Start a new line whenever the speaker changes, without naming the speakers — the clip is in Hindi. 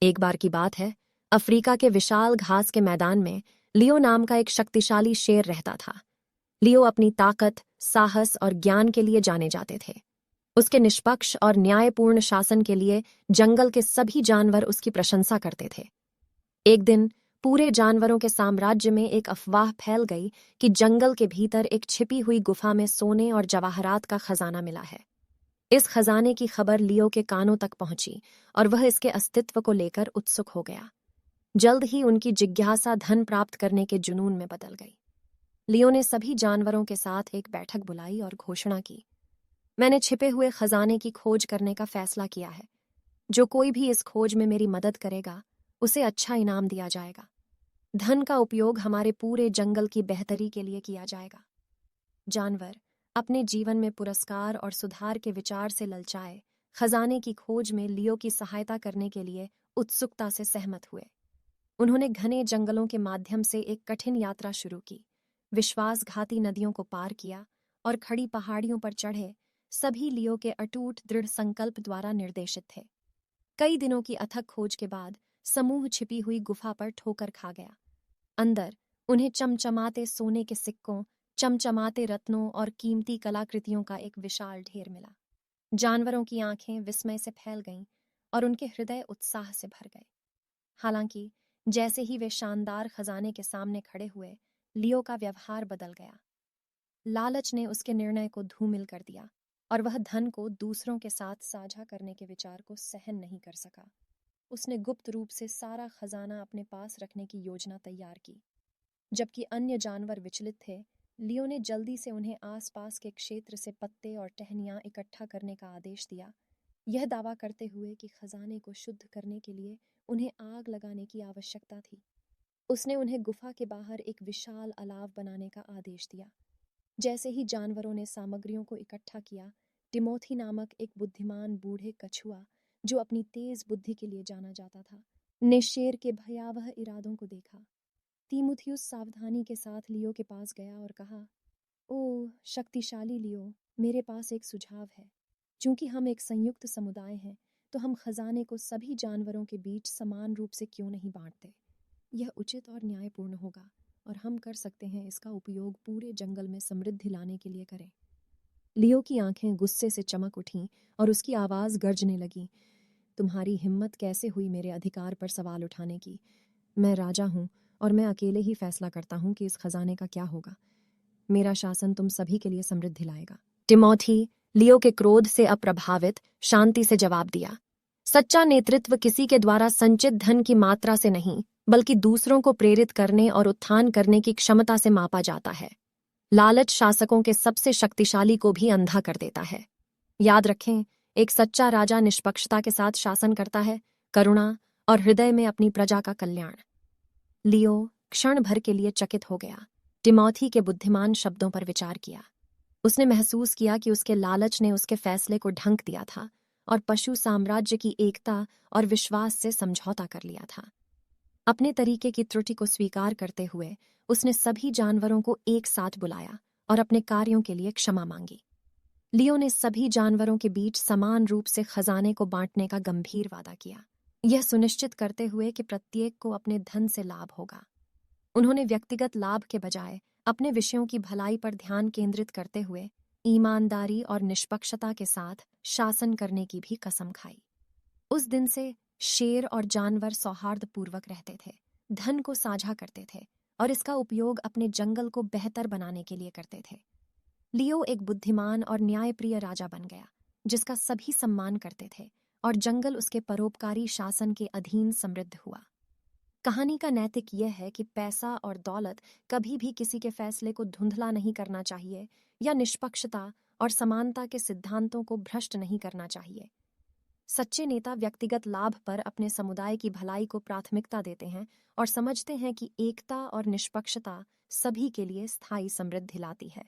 एक बार की बात है, अफ्रीका के विशाल घास के मैदान में लियो नाम का एक शक्तिशाली शेर रहता था। लियो अपनी ताकत, साहस और ज्ञान के लिए जाने जाते थे। उसके निष्पक्ष और न्यायपूर्ण शासन के लिए जंगल के सभी जानवर उसकी प्रशंसा करते थे। एक दिन पूरे जानवरों के साम्राज्य में एक अफवाह फैल गई कि जंगल के भीतर एक छिपी हुई गुफा में सोने और जवाहरात का खजाना मिला है। इस खजाने की खबर लियो के कानों तक पहुंची और वह इसके अस्तित्व को लेकर उत्सुक हो गया। जल्द ही उनकी जिज्ञासा धन प्राप्त करने के जुनून में बदल गई। लियो ने सभी जानवरों के साथ एक बैठक बुलाई और घोषणा की, मैंने छिपे हुए खजाने की खोज करने का फैसला किया है। जो कोई भी इस खोज में मेरी मदद करेगा, उसे अच्छा इनाम दिया जाएगा। धन का उपयोग हमारे पूरे जंगल की बेहतरी के लिए किया जाएगा। जानवर अपने जीवन में पुरस्कार और सुधार के विचार से ललचाए खजाने की खोज में लियो की सहायता करने के लिए उत्सुकता से सहमत हुए। उन्होंने घने जंगलों के माध्यम से एक कठिन यात्रा शुरू की, विश्वासघाती नदियों को पार किया और खड़ी पहाड़ियों पर चढ़े। सभी लियो के अटूट दृढ़ संकल्प द्वारा निर्देशित थे। कई दिनों की अथक खोज के बाद समूह छिपी हुई गुफा पर ठोकर खा गया। अंदर उन्हें चमचमाते सोने के सिक्कों, चमचमाते रत्नों और कीमती कलाकृतियों का एक विशाल ढेर मिला। जानवरों की आंखें विस्मय से फैल गईं और उनके हृदय उत्साह से भर गए। हालांकि जैसे ही वे शानदार खजाने के सामने खड़े हुए, लियो का व्यवहार बदल गया। लालच ने उसके निर्णय को धूमिल कर दिया और वह धन को दूसरों के साथ साझा करने के विचार को सहन नहीं कर सका। उसने गुप्त रूप से सारा खजाना अपने पास रखने की योजना तैयार की। जबकि अन्य जानवर विचलित थे, लियो ने जल्दी से उन्हें आसपास के क्षेत्र से पत्ते और टहनियां इकट्ठा करने का आदेश दिया, यह दावा करते हुए कि खजाने को शुद्ध करने के लिए उन्हें आग लगाने की आवश्यकता थी। उसने उन्हें गुफा के बाहर एक विशाल अलाव बनाने का आदेश दिया। जैसे ही जानवरों ने सामग्रियों को इकट्ठा किया, टिमोथी नामक एक बुद्धिमान बूढ़े कछुआ, जो अपनी तेज बुद्धि के लिए जाना जाता था, ने शेर के भयावह इरादों को देखा। तीमुथियुस सावधानी के साथ लियो के पास गया और कहा, ओह शक्तिशाली लियो, मेरे पास एक सुझाव है। चूंकि हम एक संयुक्त समुदाय हैं, तो हम खजाने को सभी जानवरों के बीच समान रूप से क्यों नहीं बांटते? यह उचित और न्यायपूर्ण होगा और हम कर सकते हैं इसका उपयोग पूरे जंगल में समृद्धि लाने के लिए करें। लियो की आंखें गुस्से से चमक उठीं और उसकी आवाज़ गरजने लगी, तुम्हारी हिम्मत कैसे हुई मेरे अधिकार पर सवाल उठाने की? मैं राजा हूँ और मैं अकेले ही फैसला करता हूँ कि इस खजाने का क्या होगा। मेरा शासन तुम सभी के लिए समृद्धि लाएगा। टिमोथी लियो के क्रोध से अप्रभावित शांति से जवाब दिया, सच्चा नेतृत्व किसी के द्वारा संचित धन की मात्रा से नहीं, बल्कि दूसरों को प्रेरित करने और उत्थान करने की क्षमता से मापा जाता है। लालच शासकों के सबसे शक्तिशाली को भी अंधा कर देता है। याद रखें, एक सच्चा राजा निष्पक्षता के साथ शासन करता है, करुणा और हृदय में अपनी प्रजा का कल्याण। लियो क्षण भर के लिए चकित हो गया। टिमोथी के बुद्धिमान शब्दों पर विचार किया। उसने महसूस किया कि उसके लालच ने उसके फैसले को ढंक दिया था और पशु साम्राज्य की एकता और विश्वास से समझौता कर लिया था। अपने तरीके की त्रुटि को स्वीकार करते हुए उसने सभी जानवरों को एक साथ बुलाया और अपने कार्यों के लिए क्षमा मांगी। लियो ने सभी जानवरों के बीच समान रूप से खजाने को बांटने का गंभीर वादा किया, यह सुनिश्चित करते हुए कि प्रत्येक को अपने धन से लाभ होगा। उन्होंने व्यक्तिगत लाभ के बजाय अपने विषयों की भलाई पर ध्यान केंद्रित करते हुए ईमानदारी और निष्पक्षता के साथ शासन करने की भी कसम खाई। उस दिन से शेर और जानवर सौहार्दपूर्वक रहते थे, धन को साझा करते थे और इसका उपयोग अपने जंगल को बेहतर बनाने के लिए करते थे। लियो एक बुद्धिमान और न्यायप्रिय राजा बन गया, जिसका सभी सम्मान करते थे और जंगल उसके परोपकारी शासन के अधीन समृद्ध हुआ। कहानी का नैतिक यह है कि पैसा और दौलत कभी भी किसी के फैसले को धुंधला नहीं करना चाहिए या निष्पक्षता और समानता के सिद्धांतों को भ्रष्ट नहीं करना चाहिए। सच्चे नेता व्यक्तिगत लाभ पर अपने समुदाय की भलाई को प्राथमिकता देते हैं और समझते हैं कि एकता और निष्पक्षता सभी के लिए स्थायी समृद्धि लाती है।